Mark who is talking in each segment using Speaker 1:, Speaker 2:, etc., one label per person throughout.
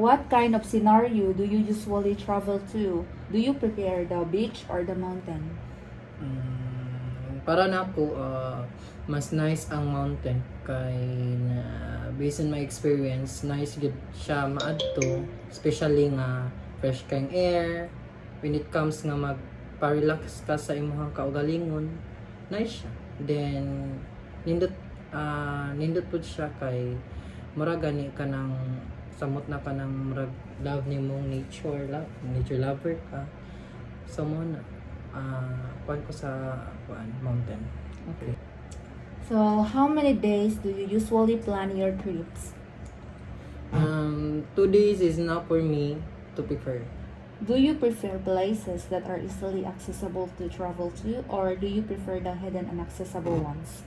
Speaker 1: what kind of scenario do you usually travel to? Do you prefer the beach or the mountain?
Speaker 2: Para na ako, mas nice ang mountain kay na based on my experience, nice gud siya maadto, especially nga fresh kang air when it comes nga magpa-relax ka sa imong kaugalingon, nice siya. Then nindot pud siya kay mura gani ka ng samot na ka ng murag love nimong nature lover ka. So mo na kuan ko sa mountain.
Speaker 1: Okay. So, how many days do you usually plan your trips?
Speaker 2: 2 days is enough for me to prefer.
Speaker 1: Do you prefer places that are easily accessible to travel to, or do you prefer the hidden and accessible ones?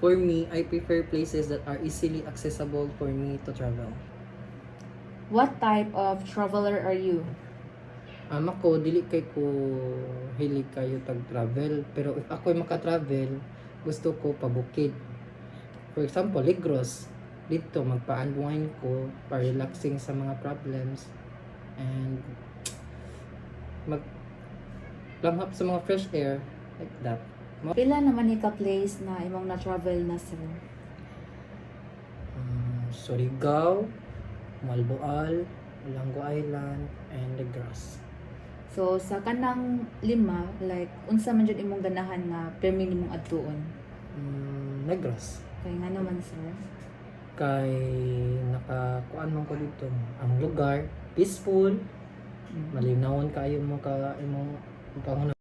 Speaker 2: For me, I prefer places that are easily accessible for me to travel.
Speaker 1: What type of traveler are you?
Speaker 2: Ako, dili kay ko hilig kayo tag-travel. Pero if ako'y maka-travel, gusto ko pabukid. For example, Negros. Dito, magpa-unwind ko, pa-relaxing sa mga problems. And mag-langhap sa mga fresh air. Like that.
Speaker 1: Pila naman ni ka-place na imong na-travel na sir?
Speaker 2: Surigao, Malboal, Lango Island, and Negros.
Speaker 1: So, sa kanang lima, like, unsa man dyan imong ganahan nga permi nimong adtuon?
Speaker 2: Negros.
Speaker 1: Kaya nga naman sir.
Speaker 2: Kay nakakuan man ko dito. Ang lugar, peaceful, malinawon kayo mo ka imong panghuna.